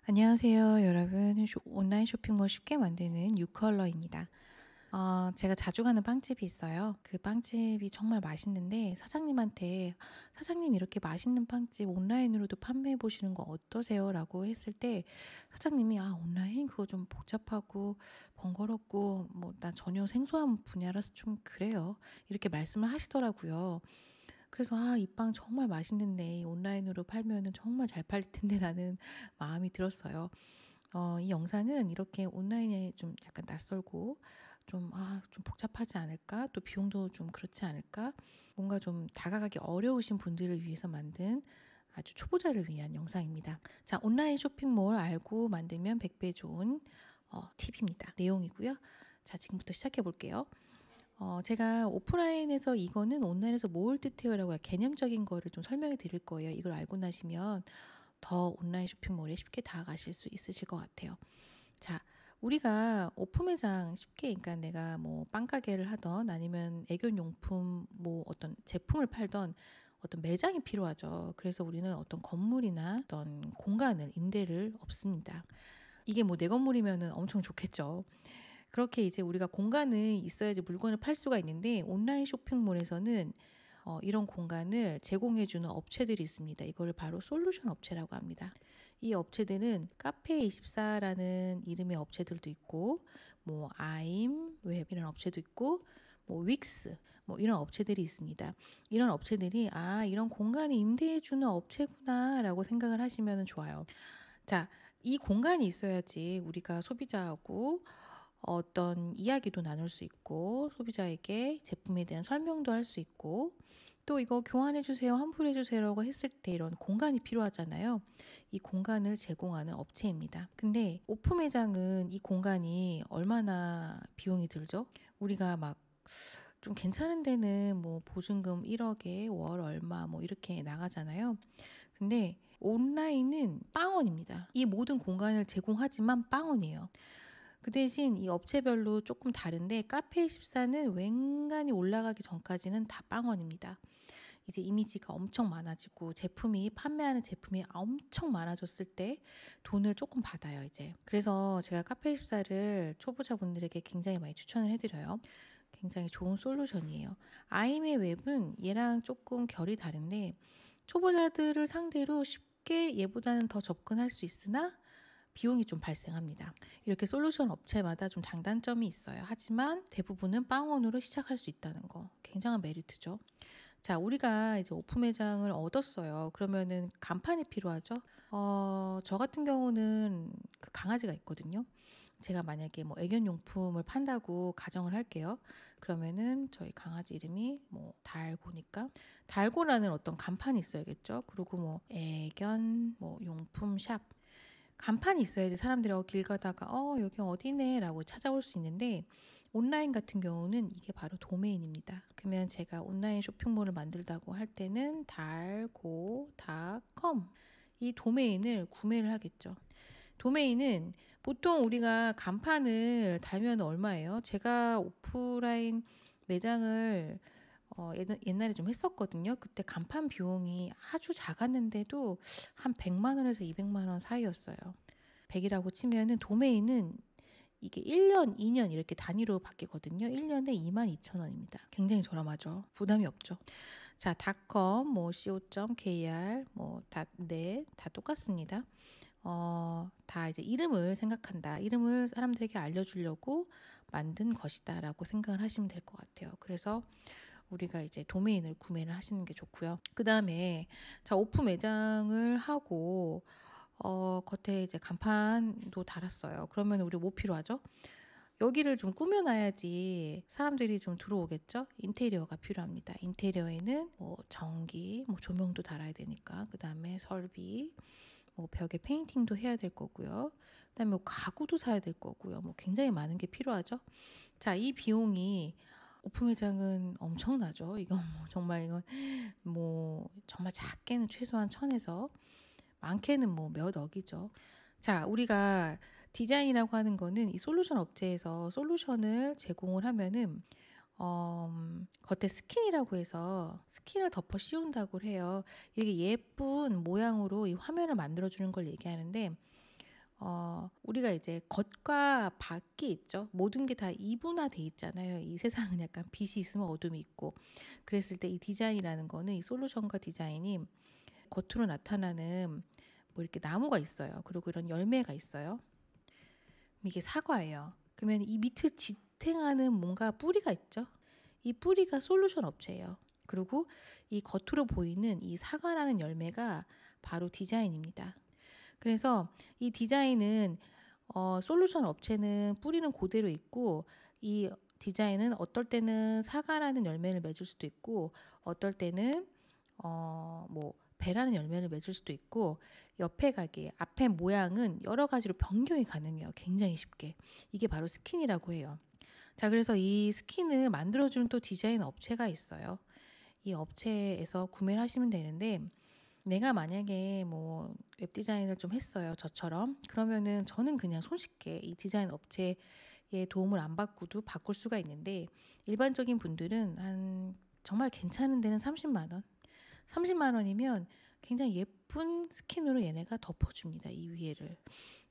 안녕하세요, 여러분. 온라인 쇼핑몰 쉽게 만드는 유컬러입니다. 제가 자주 가는 빵집이 있어요. 그 빵집이 정말 맛있는데 사장님한테 "사장님, 이렇게 맛있는 빵집 온라인으로도 판매해 보시는 거 어떠세요?" 라고 했을 때 사장님이 "아, 온라인 그거 좀 복잡하고 번거롭고 뭐 나 전혀 생소한 분야라서 좀 그래요." 이렇게 말씀을 하시더라고요. 그래서 '아, 이 빵 정말 맛있는데 온라인으로 팔면은 정말 잘 팔릴 텐데.'라는 마음이 들었어요. 이 영상은 이렇게 온라인에 좀 약간 낯설고 좀 복잡하지 않을까? 또 비용도 좀 그렇지 않을까? 뭔가 좀 다가가기 어려우신 분들을 위해서 만든 아주 초보자를 위한 영상입니다. 자, 온라인 쇼핑몰 알고 만들면 100배 좋은 팁입니다. 내용이고요. 자, 지금부터 시작해 볼게요. 제가 오프라인에서 이거는 온라인에서 모을 듯해요라고 개념적인 거를 좀 설명해 드릴 거예요. 이걸 알고 나시면 더 온라인 쇼핑몰에 쉽게 다가가실 수 있으실 것 같아요. 자, 우리가 오프 매장 쉽게, 그러니까 내가 뭐 빵가게를 하던 아니면 애견용품 뭐 어떤 제품을 팔던 어떤 매장이 필요하죠. 그래서 우리는 어떤 건물이나 어떤 공간을 임대를 없습니다. 이게 뭐 내 건물이면은 엄청 좋겠죠. 그렇게 이제 우리가 공간이 있어야지 물건을 팔 수가 있는데 온라인 쇼핑몰에서는 이런 공간을 제공해 주는 업체들이 있습니다. 이걸 바로 솔루션 업체라고 합니다. 이 업체들은 카페24라는 이름의 업체들도 있고 뭐 아임 웹 이런 업체도 있고 뭐 윅스 뭐 이런 업체들이 있습니다. 이런 업체들이 이런 공간을 임대해 주는 업체구나라고 생각을 하시면 좋아요. 자, 이 공간이 있어야지 우리가 소비자하고 어떤 이야기도 나눌 수 있고 소비자에게 제품에 대한 설명도 할 수 있고 또 "이거 교환해 주세요. 환불해 주세요."라고 했을 때 이런 공간이 필요하잖아요. 이 공간을 제공하는 업체입니다. 근데 오프 매장은 이 공간이 얼마나 비용이 들죠? 우리가 막 좀 괜찮은 데는 뭐 보증금 1억에 월 얼마 뭐 이렇게 나가잖아요. 근데 온라인은 빵원입니다. 이 모든 공간을 제공하지만 빵원이에요. 그 대신 이 업체별로 조금 다른데 카페24는 웬간히 올라가기 전까지는 다 빵원입니다. 이제 이미지가 엄청 많아지고 제품이 판매하는 제품이 엄청 많아졌을 때 돈을 조금 받아요, 이제. 그래서 제가 카페24를 초보자분들에게 굉장히 많이 추천을 해 드려요. 굉장히 좋은 솔루션이에요. 아이메 웹은 얘랑 조금 결이 다른데 초보자들을 상대로 쉽게 얘보다는 더 접근할 수 있으나 비용이 좀 발생합니다. 이렇게 솔루션 업체마다 좀 장단점이 있어요. 하지만 대부분은 빵원으로 시작할 수 있다는 거. 굉장한 메리트죠. 자, 우리가 이제 오프 매장을 얻었어요. 그러면은 간판이 필요하죠. 저 같은 경우는 그 강아지가 있거든요. 제가 만약에 뭐 애견용품을 판다고 가정을 할게요. 그러면은 저희 강아지 이름이 뭐 달고니까 달고라는 어떤 간판이 있어야겠죠. 그리고 뭐 애견 뭐 용품 샵 간판이 있어야지 사람들이 길 가다가 여기 어디네?"라고 찾아올 수 있는데 온라인 같은 경우는 이게 바로 도메인입니다. 그러면 제가 온라인 쇼핑몰을 만들다고 할 때는 달고닷컴 이 도메인을 구매를 하겠죠. 도메인은 보통 우리가 간판을 달면 얼마예요? 제가 오프라인 매장을 옛날에 좀 했었거든요. 그때 간판 비용이 아주 작았는데도 한 100만 원에서 200만 원 사이였어요. 100이라고 치면은 도메인은 이게 1 년, 2년 이렇게 단위로 바뀌거든요. 1 년에 22,000원입니다. 굉장히 저렴하죠. 부담이 없죠. 자, 닷컴 뭐 co.kr 뭐 .net 다 똑같습니다. 다 이제 '이름을 생각한다. 이름을 사람들에게 알려주려고 만든 것이다.'라고 생각을 하시면 될 것 같아요. 그래서 우리가 이제 도메인을 구매를 하시는 게 좋고요. 그다음에 자, 오프 매장을 하고 겉에 이제 간판도 달았어요. 그러면 우리 뭐 필요하죠? 여기를 좀 꾸며 놔야지 사람들이 좀 들어오겠죠? 인테리어가 필요합니다. 인테리어에는 뭐 전기, 뭐 조명도 달아야 되니까 그다음에 설비, 뭐 벽에 페인팅도 해야 될 거고요. 그다음에 뭐 가구도 사야 될 거고요. 뭐 굉장히 많은 게 필요하죠. 자, 이 비용이 오프 매장은 엄청나죠. 이건 뭐 정말 이건 뭐 정말 작게는 최소한 1,000에서 많게는 뭐 몇 억이죠. 자, 우리가 디자인이라고 하는 거는 이 솔루션 업체에서 솔루션을 제공을 하면은 겉에 스킨이라고 해서 스킨을 덮어 씌운다고 해요. 이렇게 예쁜 모양으로 이 화면을 만들어 주는 걸 얘기하는데 우리가 이제 겉과 밖이 있죠. 모든 게 다 이분화돼 있잖아요. 이 세상은 약간 빛이 있으면 어둠이 있고. 그랬을 때 이 디자인이라는 거는 이 솔루션과 디자인이 겉으로 나타나는 뭐 이렇게 나무가 있어요. 그리고 이런 열매가 있어요. 이게 사과예요. 그러면 이 밑을 지탱하는 뭔가 뿌리가 있죠. 이 뿌리가 솔루션 업체예요. 그리고 이 겉으로 보이는 이 사과라는 열매가 바로 디자인입니다. 그래서 이 디자인은 솔루션 업체는 뿌리는 그대로 있고 이 디자인은 어떨 때는 사과라는 열매를 맺을 수도 있고 어떨 때는 뭐 배라는 열매를 맺을 수도 있고 옆에 가게 앞에 모양은 여러 가지로 변경이 가능해요. 굉장히 쉽게. 이게 바로 스킨이라고 해요. 자, 그래서 이 스킨을 만들어주는 또 디자인 업체가 있어요. 이 업체에서 구매를 하시면 되는데 내가 만약에 뭐 웹디자인을 좀 했어요. 저처럼. 그러면은 저는 그냥 손쉽게 이 디자인 업체의 도움을 안 받고도 바꿀 수가 있는데 일반적인 분들은 한 정말 괜찮은 데는 30만 원. 30만 원이면 굉장히 예쁜 스킨으로 얘네가 덮어줍니다. 이 위에를.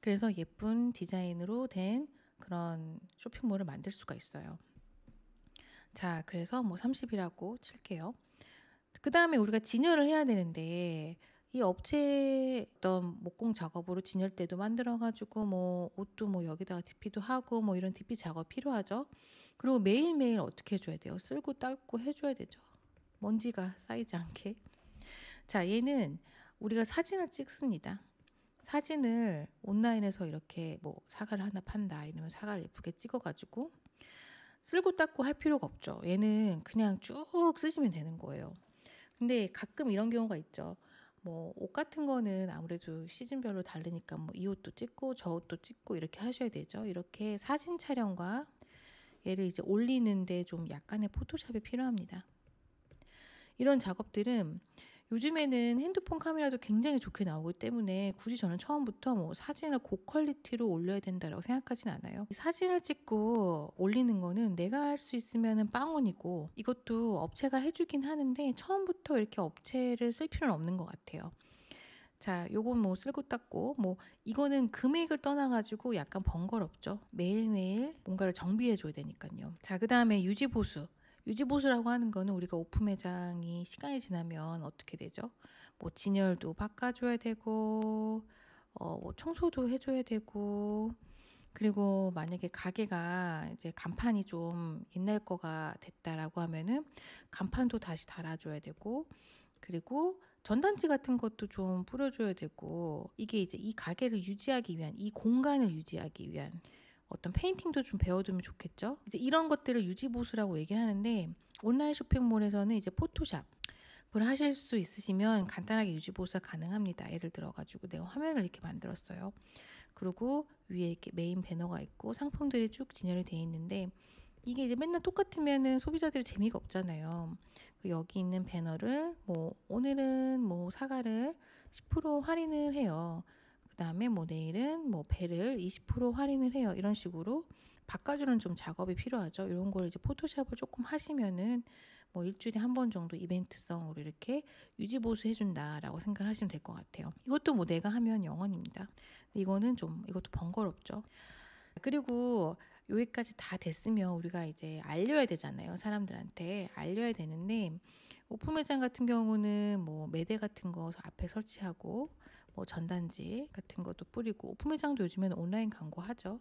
그래서 예쁜 디자인으로 된 그런 쇼핑몰을 만들 수가 있어요. 자, 그래서 뭐 30이라고 칠게요. 그 다음에 우리가 진열을 해야 되는데 이 업체 어떤 목공 작업으로 진열대도 만들어가지고 뭐 옷도 뭐 여기다가 DP도 하고 뭐 이런 DP 작업 필요하죠. 그리고 매일매일 어떻게 해줘야 돼요? 쓸고 닦고 해줘야 되죠. 먼지가 쌓이지 않게. 자, 얘는 우리가 사진을 찍습니다. 사진을 온라인에서 이렇게 뭐 사과를 하나 판다 이러면 사과를 예쁘게 찍어가지고 쓸고 닦고 할 필요가 없죠. 얘는 그냥 쭉 쓰시면 되는 거예요. 근데 가끔 이런 경우가 있죠. 뭐 옷 같은 거는 아무래도 시즌별로 다르니까 뭐 이 옷도 찍고 저 옷도 찍고 이렇게 하셔야 되죠. 이렇게 사진 촬영과 얘를 이제 올리는데 좀 약간의 포토샵이 필요합니다. 이런 작업들은 요즘에는 핸드폰 카메라도 굉장히 좋게 나오기 때문에 굳이 저는 처음부터 뭐 사진을 고퀄리티로 올려야 된다라고 생각하진 않아요. 사진을 찍고 올리는 거는 내가 할 수 있으면은 빵원이고 이것도 업체가 해주긴 하는데 처음부터 이렇게 업체를 쓸 필요는 없는 것 같아요. 자, 요건 뭐 쓸고 닦고 뭐 이거는 금액을 떠나가지고 약간 번거롭죠. 매일매일 뭔가를 정비해 줘야 되니까요. 자, 그 다음에 유지보수. 유지보수라고 하는 거는 우리가 오프 매장이 시간이 지나면 어떻게 되죠? 뭐 진열도 바꿔줘야 되고 뭐 청소도 해줘야 되고 그리고 만약에 가게가 이제 간판이 좀 옛날 거가 됐다라고 하면은 간판도 다시 달아줘야 되고 그리고 전단지 같은 것도 좀 뿌려줘야 되고 이게 이제 이 가게를 유지하기 위한 이 공간을 유지하기 위한 어떤 페인팅도 좀 배워두면 좋겠죠. 이제 이런 것들을 유지보수라고 얘기를 하는데 온라인 쇼핑몰에서는 이제 포토샵을 하실 수 있으시면 간단하게 유지보수가 가능합니다. 예를 들어가지고 내가 화면을 이렇게 만들었어요. 그리고 위에 이렇게 메인 배너가 있고 상품들이 쭉 진열이 돼 있는데 이게 이제 맨날 똑같으면은 소비자들이 재미가 없잖아요. 여기 있는 배너를 뭐 오늘은 뭐 사과를 10% 할인을 해요. 그 다음에 뭐 내일은 뭐 배를 20% 할인을 해요. 이런 식으로 바꿔주는 좀 작업이 필요하죠. 이런 걸 이제 포토샵을 조금 하시면은 뭐 일주일에 한 번 정도 이벤트성으로 이렇게 유지보수 해준다라고 생각을 하시면 될 것 같아요. 이것도 뭐 내가 하면 영원입니다. 이거는 좀 이것도 번거롭죠. 그리고 여기까지 다 됐으면 우리가 이제 알려야 되잖아요. 사람들한테 알려야 되는데 오프 매장 같은 경우는 뭐 매대 같은 거 앞에 설치하고 뭐 전단지 같은 것도 뿌리고 오프 매장도 요즘에는 온라인 광고 하죠.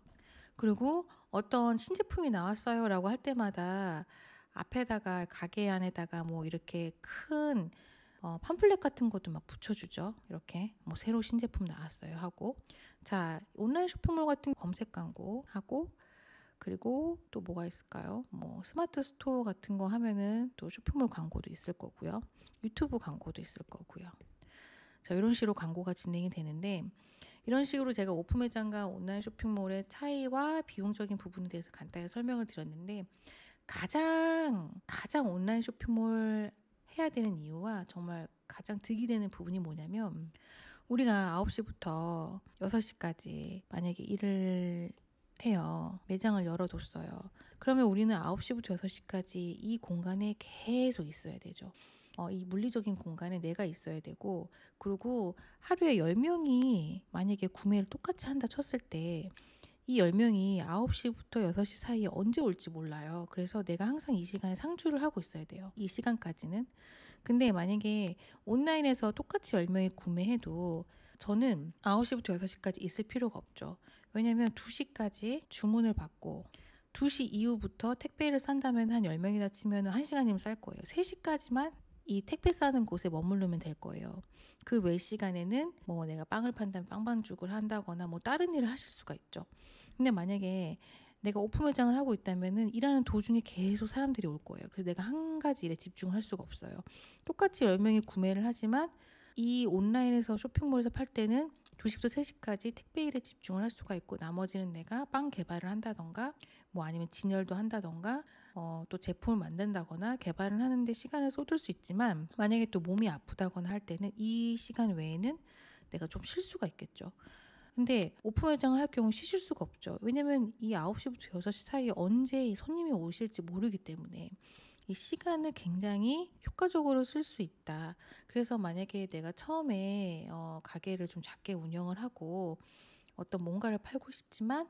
그리고 어떤 신제품이 나왔어요라고 할 때마다 앞에다가 가게 안에다가 뭐 이렇게 큰 팜플렛 같은 것도 막 붙여주죠. 이렇게 뭐 새로 신제품 나왔어요 하고 자 온라인 쇼핑몰 같은 검색 광고 하고 그리고 또 뭐가 있을까요? 뭐 스마트 스토어 같은 거 하면은 또 쇼핑몰 광고도 있을 거고요. 유튜브 광고도 있을 거고요. 자 이런 식으로 광고가 진행이 되는데 이런 식으로 제가 오프 매장과 온라인 쇼핑몰의 차이와 비용적인 부분에 대해서 간단히 설명을 드렸는데 가장 온라인 쇼핑몰 해야 되는 이유와 정말 가장 득이 되는 부분이 뭐냐면 우리가 9시부터 6시까지 만약에 일을 해요. 매장을 열어뒀어요. 그러면 우리는 9시부터 6시까지 이 공간에 계속 있어야 되죠. 이 물리적인 공간에 내가 있어야 되고, 그리고 하루에 10명이 만약에 구매를 똑같이 한다 쳤을 때 이 10명이 9시부터 6시 사이에 언제 올지 몰라요. 그래서 내가 항상 이 시간에 상주를 하고 있어야 돼요. 이 시간까지는. 근데 만약에 온라인에서 똑같이 10명이 구매해도 저는 9시부터 6시까지 있을 필요가 없죠. 왜냐면 2시까지 주문을 받고 2시 이후부터 택배를 싼다면 한 10명이나 치면 1시간이면 쌀 거예요. 3시까지만 이 택배 싸는 곳에 머무르면 될 거예요. 그 외 시간에는 뭐 내가 빵을 판다면 빵반죽을 한다거나 뭐 다른 일을 하실 수가 있죠. 근데 만약에 내가 오픈 매장을 하고 있다면은 일하는 도중에 계속 사람들이 올 거예요. 그래서 내가 한 가지 일에 집중할 수가 없어요. 똑같이 10명이 구매를 하지만 이 온라인에서 쇼핑몰에서 팔 때는 2시부터 3시까지 택배 일에 집중을 할 수가 있고, 나머지는 내가 빵 개발을 한다던가 뭐 아니면 진열도 한다던가 또 제품을 만든다거나 개발을 하는데 시간을 쏟을 수 있지만, 만약에 또 몸이 아프다거나 할 때는 이 시간 외에는 내가 좀 쉴 수가 있겠죠. 근데 오픈 매장을 할 경우 쉬실 수가 없죠. 왜냐면 이 9시부터 6시 사이에 언제 이 손님이 오실지 모르기 때문에 이 시간을 굉장히 효과적으로 쓸 수 있다. 그래서 만약에 내가 처음에 가게를 좀 작게 운영을 하고 어떤 뭔가를 팔고 싶지만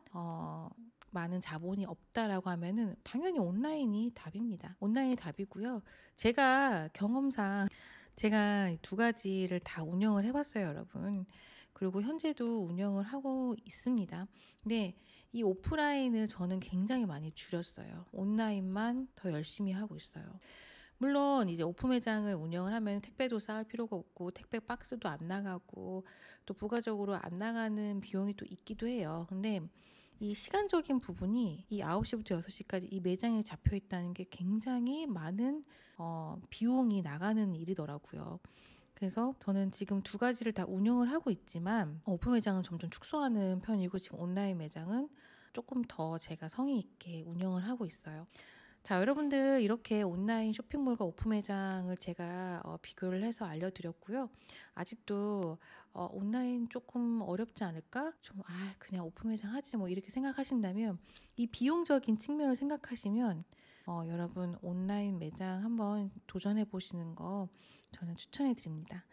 많은 자본이 없다라고 하면은 당연히 온라인이 답입니다. 온라인이 답이고요. 제가 경험상 제가 두 가지를 다 운영을 해봤어요, 여러분. 그리고 현재도 운영을 하고 있습니다. 근데 이 오프라인을 저는 굉장히 많이 줄였어요. 온라인만 더 열심히 하고 있어요. 물론 이제 오픈 매장을 운영을 하면 택배도 쌓을 필요가 없고 택배 박스도 안 나가고 또 부가적으로 안 나가는 비용이 또 있기도 해요. 근데 이 시간적인 부분이 이 9시부터 6시까지 이 매장에 잡혀 있다는 게 굉장히 많은 비용이 나가는 일이더라고요. 그래서 저는 지금 두 가지를 다 운영을 하고 있지만 오픈 매장은 점점 축소하는 편이고, 지금 온라인 매장은 조금 더 제가 성의 있게 운영을 하고 있어요. 자, 여러분들 이렇게 온라인 쇼핑몰과 오픈 매장을 제가 비교를 해서 알려드렸고요. 아직도 온라인 조금 어렵지 않을까? 좀 그냥 오픈 매장 하지 뭐 이렇게 생각하신다면, 이 비용적인 측면을 생각하시면 여러분 온라인 매장 한번 도전해 보시는 거 저는 추천해 드립니다.